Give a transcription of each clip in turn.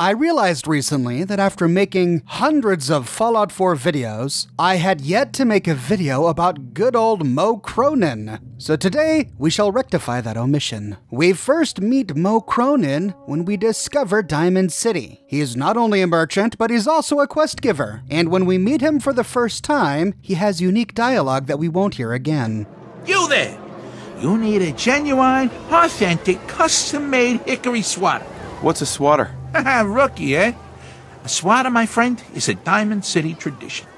I realized recently that after making hundreds of Fallout 4 videos, I had yet to make a video about good old Moe Cronin. So today, we shall rectify that omission. We first meet Moe Cronin when we discover Diamond City. He is not only a merchant, but he's also a quest giver. And when we meet him for the first time, he has unique dialogue that we won't hear again. You there! You need a genuine, authentic, custom-made Hickory Swatter. What's a swatter? Rookie, eh? A swatter, my friend, is a Diamond City tradition.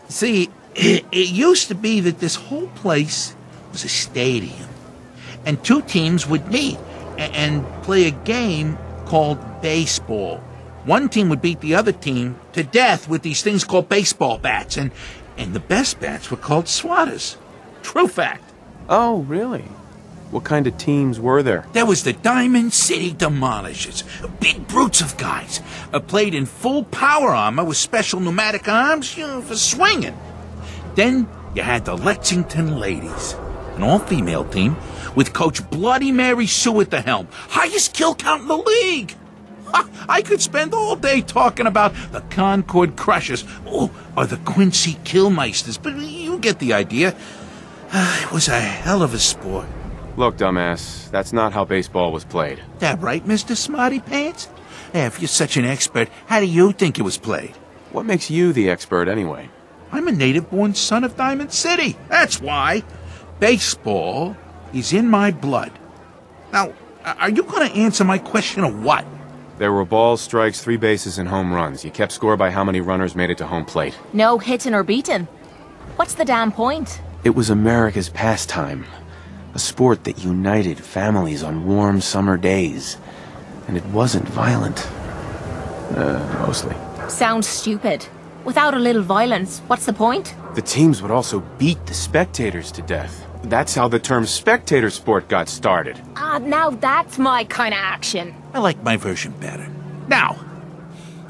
See, it used to be that this whole place was a stadium, and two teams would meet and play a game called baseball. One team would beat the other team to death with these things called baseball bats, and the best bats were called swatters. True fact. Oh, really? What kind of teams were there? There was the Diamond City Demolishers, big brutes of guys, played in full power armor with special pneumatic arms, for swinging. Then you had the Lexington Ladies, an all-female team with Coach Bloody Mary Sue at the helm, highest kill count in the league. I could spend all day talking about the Concord Crushers or the Quincy Killmeisters, but you get the idea. It was a hell of a sport. Look, dumbass, that's not how baseball was played. That right, Mr. Smarty Pants? If you're such an expert, how do you think it was played? What makes you the expert, anyway? I'm a native-born son of Diamond City. That's why. Baseball is in my blood. Now, are you going to answer my question or what? There were balls, strikes, 3 bases, and home runs. You kept score by how many runners made it to home plate. No hitting or beating. What's the damn point? It was America's pastime. A sport that united families on warm summer days. And it wasn't violent. Mostly. Sounds stupid. Without a little violence, what's the point? The teams would also beat the spectators to death. That's how the term spectator sport got started. Now that's my kind of action. I like my version better. Now,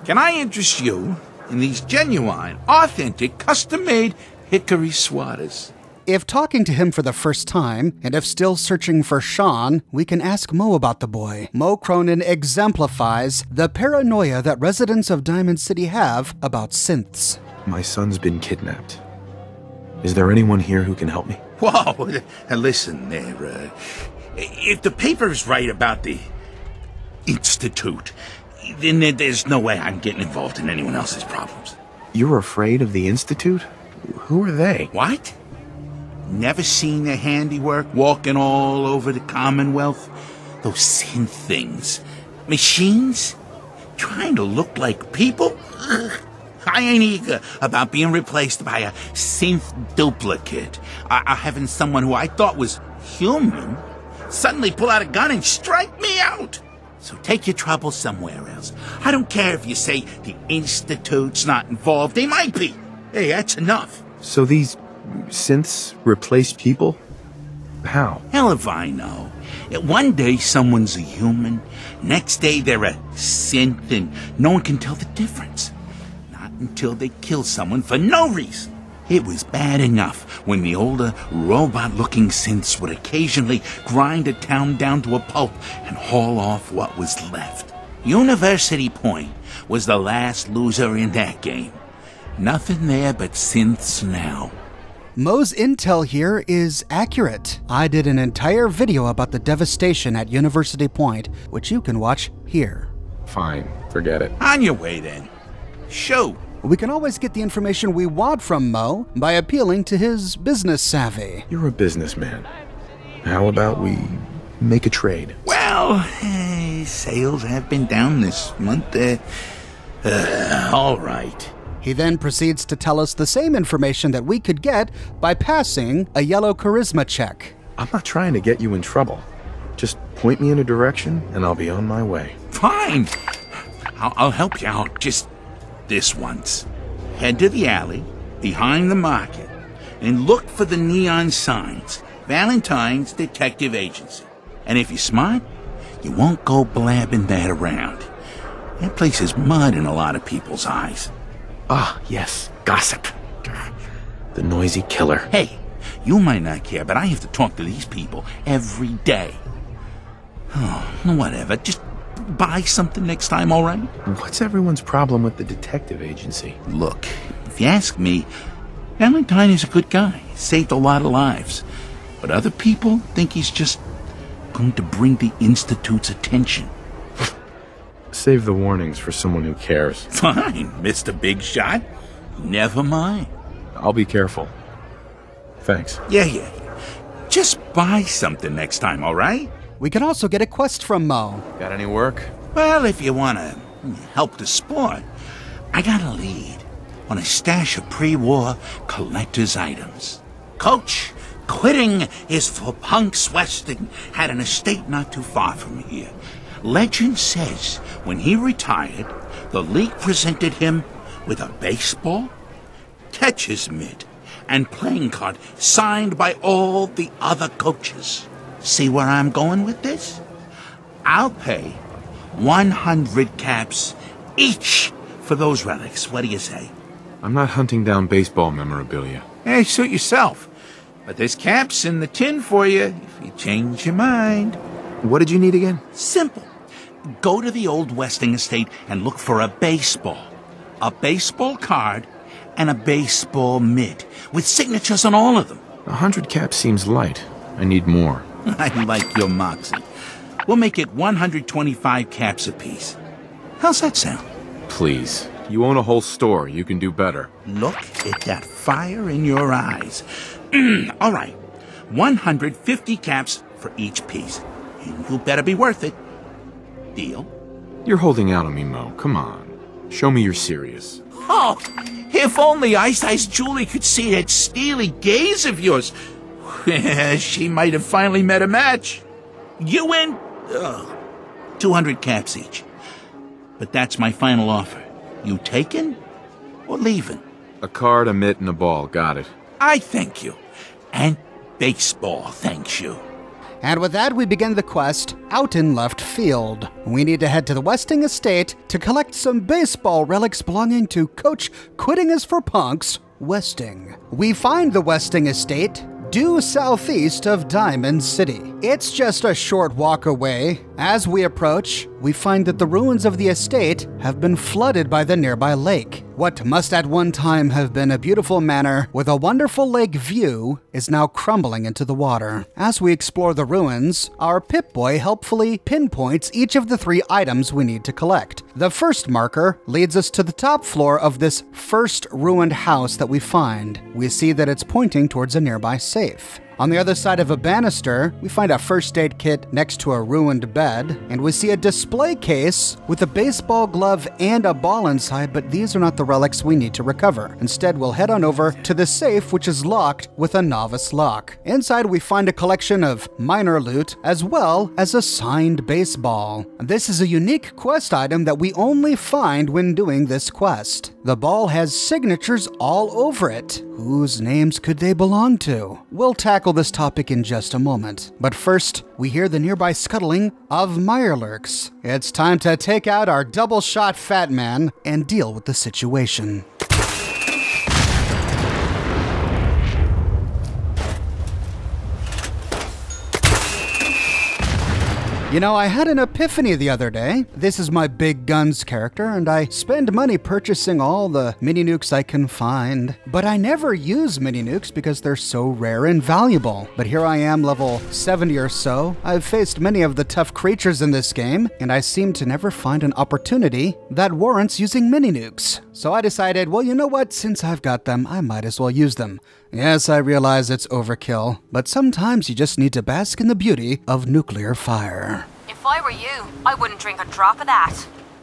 can I interest you in these genuine, authentic, custom-made Hickory Swatters? If talking to him for the first time, and if still searching for Sean, we can ask Moe about the boy. Moe Cronin exemplifies the paranoia that residents of Diamond City have about synths. My son's been kidnapped. Is there anyone here who can help me? Whoa, listen there, if the paper's right about the Institute, then there's no way I'm getting involved in anyone else's problems. You're afraid of the Institute? Who are they? What? Never seen their handiwork walking all over the Commonwealth? Those synth things. Machines? Trying to look like people? Ugh. I ain't eager about being replaced by a synth duplicate. Having someone who I thought was human suddenly pull out a gun and strike me out. So take your trouble somewhere else. I don't care if you say the Institute's not involved. They might be. Hey, that's enough. So these synths replace people? How? Hell if I know. One day someone's a human, next day they're a synth, and no one can tell the difference. Not until they kill someone for no reason. It was bad enough when the older, robot-looking synths would occasionally grind a town down to a pulp and haul off what was left. University Point was the last loser in that game. Nothing there but synths now. Moe's intel here is accurate. I did an entire video about the devastation at University Point, which you can watch here. Fine, forget it. On your way then. Shoot. We can always get the information we want from Moe by appealing to his business savvy. You're a businessman. How about we make a trade? Well, sales have been down this month. All right. He then proceeds to tell us the same information that we could get by passing a yellow charisma check. I'm not trying to get you in trouble. Just point me in a direction and I'll be on my way. Fine. I'll help you out just this once. Head to the alley behind the market and look for the neon signs. Valentine's Detective Agency. And if you're smart, you won't go blabbing that around. That place is mud in a lot of people's eyes. Ah, yes, gossip. The noisy killer. Hey, you might not care, but I have to talk to these people every day. Oh, whatever. Just buy something next time, all right? What's everyone's problem with the detective agency? Look, if you ask me, Valentine is a good guy. Saved a lot of lives. But other people think he's just going to bring the Institute's attention. Save the warnings for someone who cares. Fine, Mr. Big Shot. Never mind. I'll be careful. Thanks. Yeah. Just buy something next time, all right? We can also get a quest from Moe. Got any work? Well, if you want to help the sport, I got a lead on a stash of pre-war collector's items. Coach, quitting is for punks Westing had an estate not too far from here. Legend says when he retired, the league presented him with a baseball, catcher's mitt, and playing card signed by all the other coaches. See where I'm going with this? I'll pay 100 caps each for those relics. What do you say? I'm not hunting down baseball memorabilia. Hey, suit yourself. But there's caps in the tin for you if you change your mind. What did you need again? Simple. Go to the old Westing estate and look for a baseball card, and a baseball mitt with signatures on all of them. 100 caps seems light. I need more. I like your moxie. We'll make it 125 caps apiece. How's that sound? Please. You own a whole store. You can do better. Look at that fire in your eyes. All right. 150 caps for each piece. And you better be worth it. Deal? You're holding out on me, Moe. Come on. Show me you're serious. Oh, if only Ice Julie could see that steely gaze of yours. She might have finally met a match. You win 200 caps each. But that's my final offer. You taking or leaving? A card, a mitt, and a ball. Got it. I thank you. And baseball thanks you. And with that, we begin the quest out in left field. We need to head to the Westing estate to collect some baseball relics belonging to Coach Quitting is for Punks, Westing. We find the Westing estate due southeast of Diamond City. It's just a short walk away. As we approach, we find that the ruins of the estate have been flooded by the nearby lake. What must at one time have been a beautiful manor with a wonderful lake view is now crumbling into the water. As we explore the ruins, our Pip-Boy helpfully pinpoints each of the 3 items we need to collect. The first marker leads us to the top floor of this first ruined house that we find. We see that it's pointing towards a nearby safe. On the other side of a banister, we find a first aid kit next to a ruined bed, and we see a display case with a baseball glove and a ball inside, but these are not the relics we need to recover. Instead, we'll head on over to the safe, which is locked with a novice lock. Inside, we find a collection of minor loot, as well as a signed baseball. This is a unique quest item that we only find when doing this quest. The ball has signatures all over it. Whose names could they belong to? We'll tackle this topic in just a moment. But first, we hear the nearby scuttling of mirelurks. It's time to take out our double-shot fat man and deal with the situation. You know, I had an epiphany the other day. This is my Big Guns character, and I spend money purchasing all the mini-nukes I can find. But I never use mini-nukes because they're so rare and valuable. But here I am, level 70 or so. I've faced many of the tough creatures in this game, and I seem to never find an opportunity that warrants using mini-nukes. So I decided, well, you know what? Since I've got them, I might as well use them. Yes, I realize it's overkill, but sometimes you just need to bask in the beauty of nuclear fire. If I were you, I wouldn't drink a drop of that.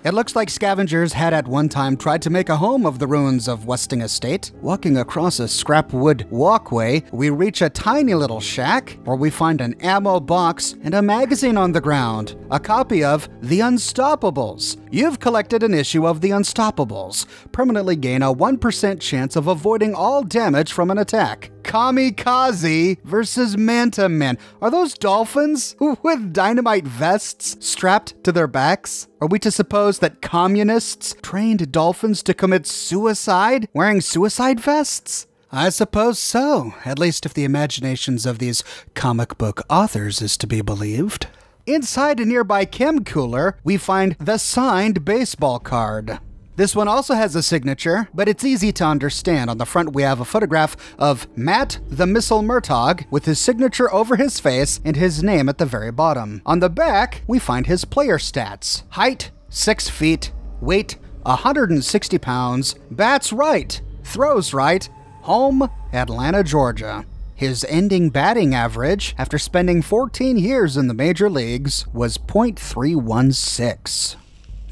It looks like scavengers had at one time tried to make a home of the ruins of Westing Estate. Walking across a scrap wood walkway, we reach a tiny little shack where we find an ammo box and a magazine on the ground, a copy of The Unstoppables. You've collected an issue of The Unstoppables. Permanently gain a 1% chance of avoiding all damage from an attack. Kamikaze versus Manta Man. Are those dolphins with dynamite vests strapped to their backs? Are we to suppose that communists trained dolphins to commit suicide wearing suicide vests? I suppose so, at least if the imaginations of these comic book authors is to be believed. Inside a nearby chem cooler, we find the signed baseball card. This one also has a signature, but it's easy to understand. On the front, we have a photograph of Matt the Missile Murtaugh with his signature over his face and his name at the very bottom. On the back, we find his player stats. Height, 6 feet, weight, 160 pounds, bats right, throws right, home, Atlanta, Georgia. His ending batting average, after spending 14 years in the major leagues, was .316.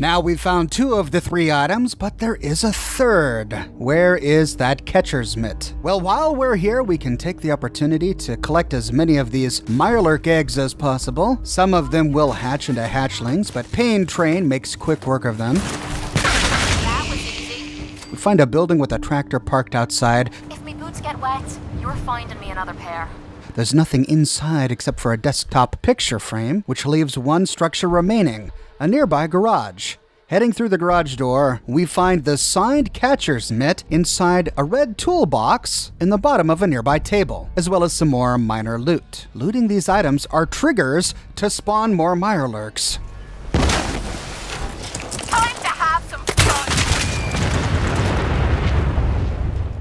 Now we've found 2 of the 3 items, but there is a third. Where is that catcher's mitt? Well, while we're here, we can take the opportunity to collect as many of these Mirelurk eggs as possible. Some of them will hatch into hatchlings, but Pain Train makes quick work of them. That was easy. We find a building with a tractor parked outside. If me boots get wet, you're finding me another pair. There's nothing inside except for a desktop picture frame, which leaves one structure remaining. A nearby garage. Heading through the garage door, we find the signed catcher's mitt inside a red toolbox in the bottom of a nearby table, as well as some more minor loot. Looting these items are triggers to spawn more Mirelurks. Time to have some fun!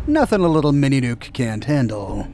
Nothing a little mini nuke can't handle.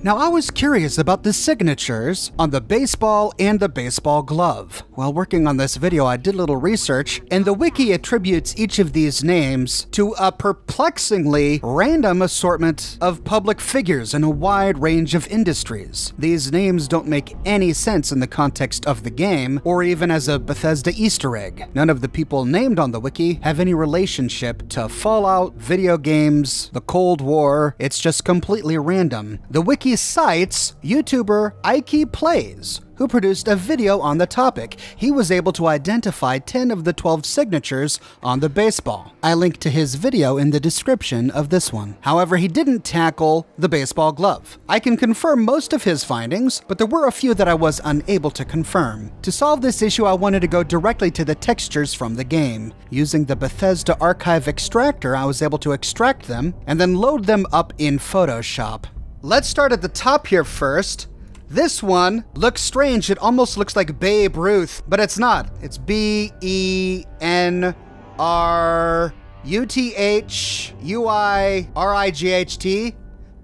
Now, I was curious about the signatures on the baseball and the baseball glove. While working on this video, I did a little research, and the wiki attributes each of these names to a perplexingly random assortment of public figures in a wide range of industries. These names don't make any sense in the context of the game, or even as a Bethesda Easter egg. None of the people named on the wiki have any relationship to Fallout, video games, the Cold War. It's just completely random. The wiki cites YouTuber Ike Plays, who produced a video on the topic. He was able to identify 10 of the 12 signatures on the baseball. I linked to his video in the description of this one. However, he didn't tackle the baseball glove. I can confirm most of his findings, but there were a few that I was unable to confirm. To solve this issue, I wanted to go directly to the textures from the game. Using the Bethesda Archive extractor, I was able to extract them and then load them up in Photoshop. Let's start at the top here first. This one looks strange. It almost looks like Babe Ruth, but it's not. It's BENRUTHUIRIGHT.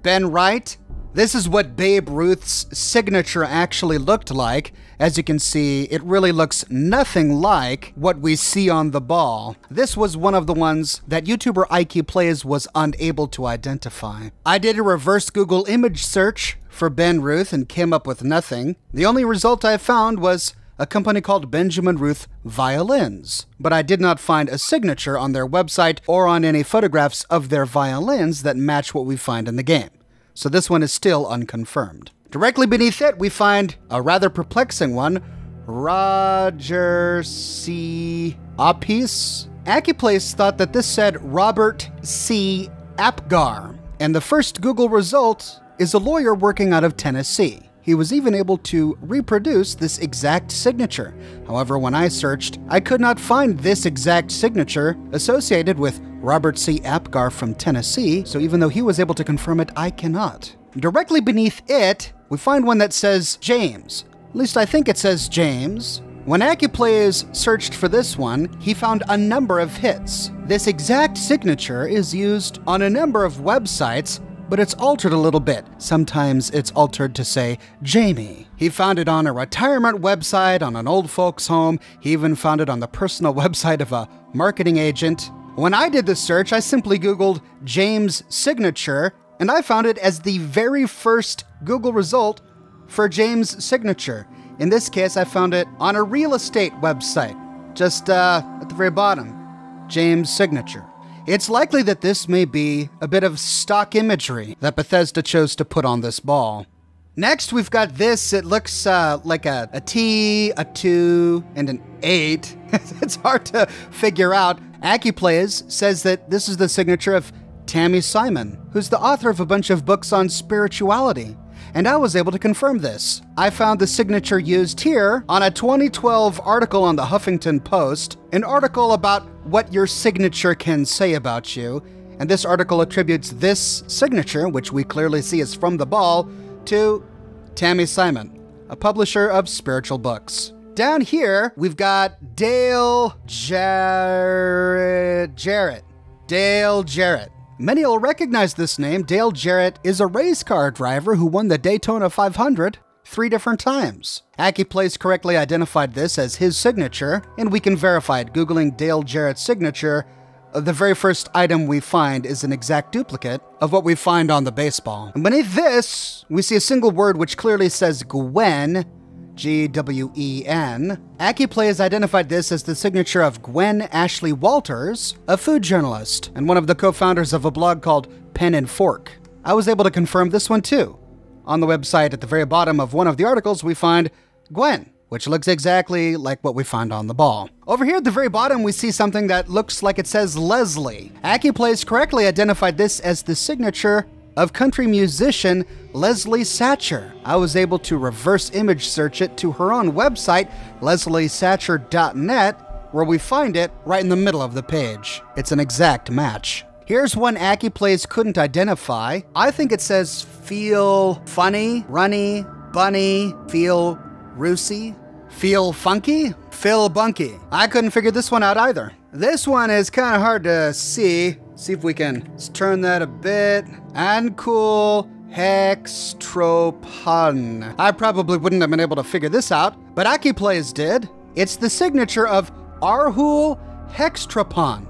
Ben Wright. This is what Babe Ruth's signature actually looked like. As you can see, it really looks nothing like what we see on the ball. This was one of the ones that YouTuber Ike Plays was unable to identify. I did a reverse Google image search for Ben Ruth and came up with nothing. The only result I found was a company called Benjamin Ruth Violins, but I did not find a signature on their website or on any photographs of their violins that match what we find in the game. So this one is still unconfirmed. Directly beneath it, we find a rather perplexing one, Roger C. Apis. Accuplace thought that this said Robert C. Apgar, and the first Google result is a lawyer working out of Tennessee. He was even able to reproduce this exact signature. However, when I searched, I could not find this exact signature associated with Robert C. Apgar from Tennessee, so even though he was able to confirm it, I cannot. Directly beneath it, we find one that says James. At least I think it says James. When Accuplays searched for this one, he found a number of hits. This exact signature is used on a number of websites, but it's altered a little bit. Sometimes it's altered to say Jamie. He found it on a retirement website, on an old folks home. He even found it on the personal website of a marketing agent. When I did the search, I simply Googled James signature, and I found it as the very first Google result for James signature. In this case, I found it on a real estate website, just at the very bottom, James signature. It's likely that this may be a bit of stock imagery that Bethesda chose to put on this ball. Next, we've got this. It looks like a T, a 2, and an 8. It's hard to figure out. Accuplays says that this is the signature of Tammy Simon, who's the author of a bunch of books on spirituality. And I was able to confirm this. I found the signature used here on a 2012 article on the Huffington Post, an article about what your signature can say about you. And this article attributes this signature, which we clearly see is from the ball, to Tammy Simon, a publisher of spiritual books. Down here, we've got Dale Jarrett. Dale Jarrett. Many will recognize this name. Dale Jarrett is a race car driver who won the Daytona 500 3 different times. AccuPlays correctly identified this as his signature, and we can verify it. Googling Dale Jarrett's signature, the very first item we find is an exact duplicate of what we find on the baseball. And beneath this, we see a single word which clearly says Gwen, G-W-E-N. AccuPlays identified this as the signature of Gwen Ashley Walters, a food journalist and one of the co-founders of a blog called Pen and Fork. I was able to confirm this one too. On the website, at the very bottom of one of the articles, we find Gwen, which looks exactly like what we find on the ball. Over here at the very bottom, we see something that looks like it says Leslie. AccuPlays correctly identified this as the signature of country musician Leslie Satcher. I was able to reverse image search it to her own website, lesliesatcher.net, where we find it right in the middle of the page. It's an exact match. Here's one AccuPlays couldn't identify. I think it says feel funny, runny, bunny, feel roosy, feel funky, Phil Bunky. I couldn't figure this one out either. This one is kind of hard to see. See if we can turn that a bit. And cool hextropon. I probably wouldn't have been able to figure this out, but AccuPlays did. It's the signature of Arhul Hextropon,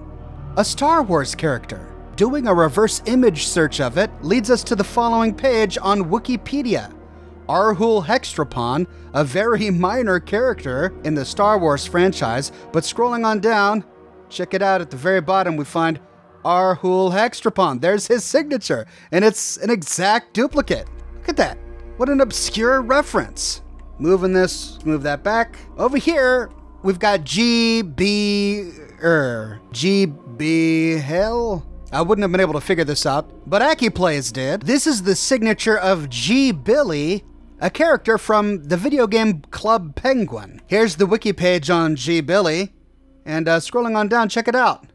a Star Wars character. Doing a reverse image search of it leads us to the following page on Wikipedia. Arhul Hextropon, a very minor character in the Star Wars franchise, but scrolling on down, check it out, at the very bottom we find Arhul Hextropon. There's his signature, and it's an exact duplicate. Look at that. What an obscure reference. Moving this, move that back. Over here, we've got GB Hell? I wouldn't have been able to figure this out, but AccuPlays did. This is the signature of G. Billy, a character from the video game Club Penguin. Here's the wiki page on G. Billy, and scrolling on down, check it out.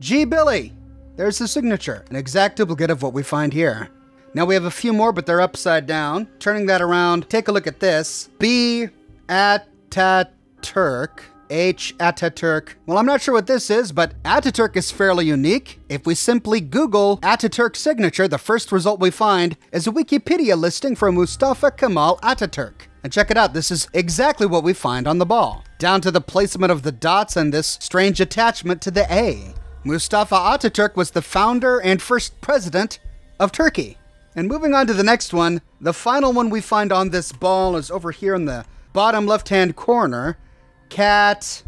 G. Billy, there's the signature, an exact duplicate of what we find here. Now we have a few more, but they're upside down. Turning that around, take a look at this. B. Ataturk. H. Ataturk. Well, I'm not sure what this is, but Ataturk is fairly unique. If we simply Google Ataturk signature, the first result we find is a Wikipedia listing for Mustafa Kemal Ataturk. And check it out, this is exactly what we find on the ball, down to the placement of the dots and this strange attachment to the A. Mustafa Ataturk was the founder and first president of Turkey. And moving on to the next one, the final one we find on this ball is over here in the bottom left-hand corner. Cattle.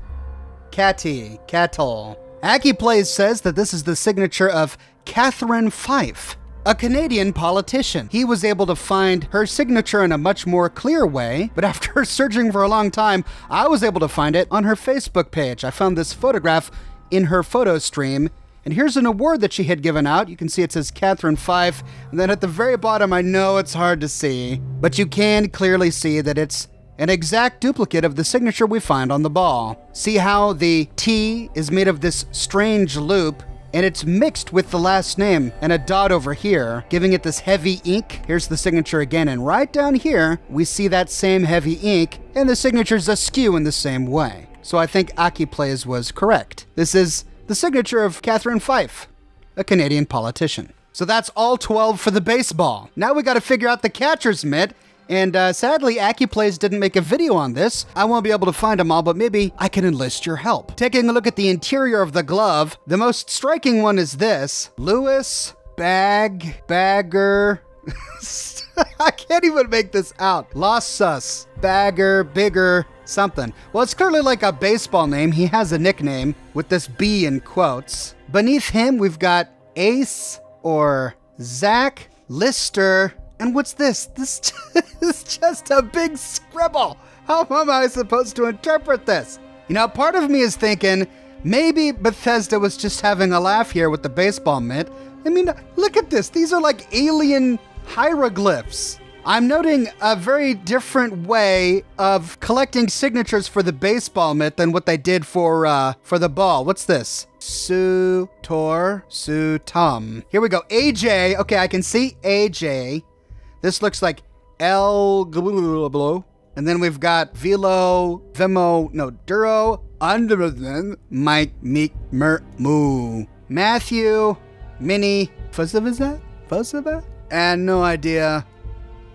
AccuPlays says that this is the signature of Katherine Fife, a Canadian politician. He was able to find her signature in a much more clear way, but after searching for a long time, I was able to find it on her Facebook page. I found this photograph in her photo stream, and here's an award that she had given out. You can see it says Katherine Fife, and then at the very bottom, I know it's hard to see, but you can clearly see that it's an exact duplicate of the signature we find on the ball. See how the T is made of this strange loop, and it's mixed with the last name and a dot over here, giving it this heavy ink. Here's the signature again, and right down here, we see that same heavy ink, and the signature's askew in the same way. So I think AccuPlays was correct. This is the signature of Katherine Fife, a Canadian politician. So that's all 12 for the baseball. Now we gotta figure out the catcher's mitt, and sadly, AccuPlays didn't make a video on this. I won't be able to find them all, but maybe I can enlist your help. Taking a look at the interior of the glove, the most striking one is this. Lewis Bagger. I can't even make this out. Lossus, Bagger, Bigger, something. Well, it's clearly like a baseball name. He has a nickname with this B in quotes. Beneath him, we've got Ace or Zach Lister. And what's this? This is just a big scribble. How am I supposed to interpret this? You know, part of me is thinking maybe Bethesda was just having a laugh here with the baseball mitt. I mean, look at this. These are like alien hieroglyphs. I'm noting a very different way of collecting signatures for the baseball mitt than what they did for the ball. What's this? Sutom. Here we go. AJ. Okay, I can see AJ. This looks like And then we've got Velo, Vimo, no, Duro, Underden, Mike, Meek, Mer, Moo, Matthew, Minnie, Fuzziva? And no idea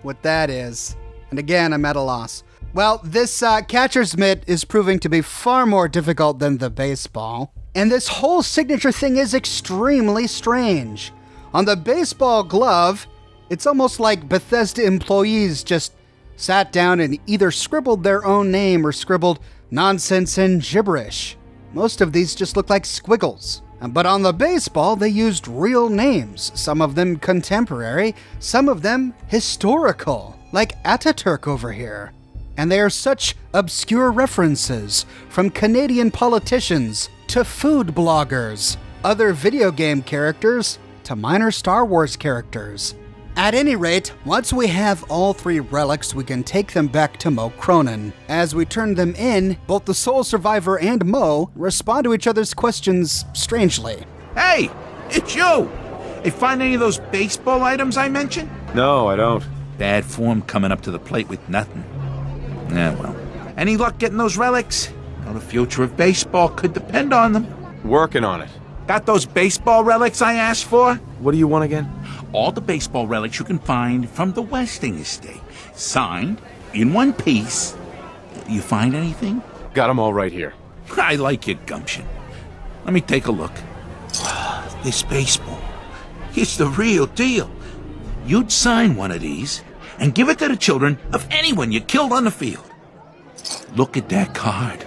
what that is. And again, I'm at a loss. Well, this catcher's mitt is proving to be far more difficult than the baseball. And this whole signature thing is extremely strange. On the baseball glove, it's almost like Bethesda employees just sat down and either scribbled their own name or scribbled nonsense and gibberish. Most of these just look like squiggles. But on the baseball, they used real names, some of them contemporary, some of them historical, like Ataturk over here. And they are such obscure references, from Canadian politicians to food bloggers, other video game characters to minor Star Wars characters. At any rate, once we have all three relics, we can take them back to Moe Cronin. As we turn them in, both the Soul Survivor and Moe respond to each other's questions strangely. Hey, it's you! Hey, find any of those baseball items I mentioned? No, I don't. Bad form coming up to the plate with nothing. Yeah, well. Any luck getting those relics? Well, the future of baseball could depend on them. Working on it. Got those baseball relics I asked for? What do you want again? All the baseball relics you can find from the Westing estate. Signed, in one piece. You find anything? Got them all right here. I like your gumption. Let me take a look. This baseball, it's the real deal. You'd sign one of these and give it to the children of anyone you killed on the field. Look at that card.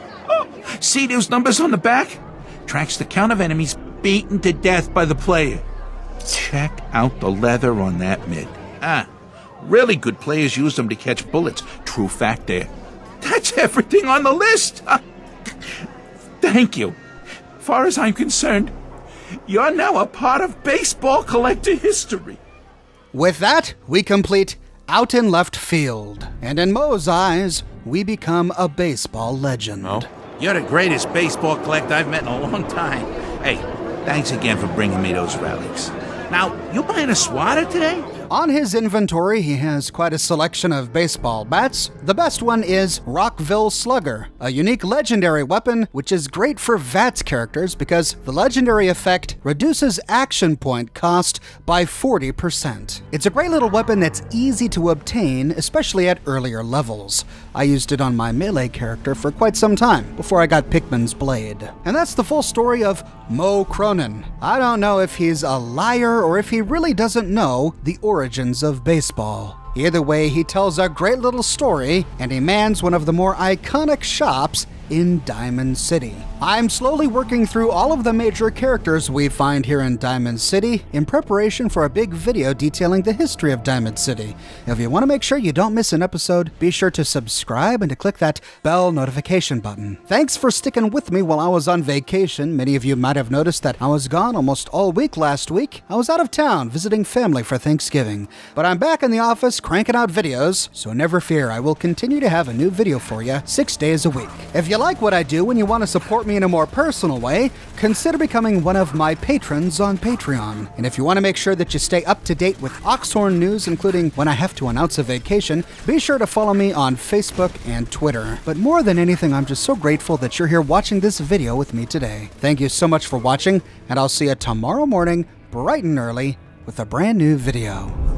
See those numbers on the back? Tracks the count of enemies beaten to death by the player. Check out the leather on that mitt. Really good players use them to catch bullets. True fact there. That's everything on the list. Thank you. Far as I'm concerned, you're now a part of baseball collector history. With that, we complete Out in Left Field. And in Moe's eyes, we become a baseball legend. Oh? You're the greatest baseball collector I've met in a long time. Hey, thanks again for bringing me those relics. Now, you buying a swatter today? On his inventory, he has quite a selection of baseball bats. The best one is Rockville Slugger, a unique legendary weapon which is great for VATS characters because the legendary effect reduces action point cost by 40%. It's a great little weapon that's easy to obtain, especially at earlier levels. I used it on my melee character for quite some time before I got Pikmin's Blade. And that's the full story of Moe Cronin. I don't know if he's a liar or if he really doesn't know the origins of baseball. Either way, he tells a great little story, and he mans one of the more iconic shops in Diamond City. I'm slowly working through all of the major characters we find here in Diamond City in preparation for a big video detailing the history of Diamond City. If you want to make sure you don't miss an episode, be sure to subscribe and to click that bell notification button. Thanks for sticking with me while I was on vacation. Many of you might have noticed that I was gone almost all week last week. I was out of town visiting family for Thanksgiving, but I'm back in the office cranking out videos, so never fear, I will continue to have a new video for you 6 days a week. If you like what I do and you want to support me in a more personal way, consider becoming one of my patrons on Patreon. And if you want to make sure that you stay up to date with Oxhorn news, including when I have to announce a vacation, be sure to follow me on Facebook and Twitter. But more than anything, I'm just so grateful that you're here watching this video with me today. Thank you so much for watching, and I'll see you tomorrow morning, bright and early, with a brand new video.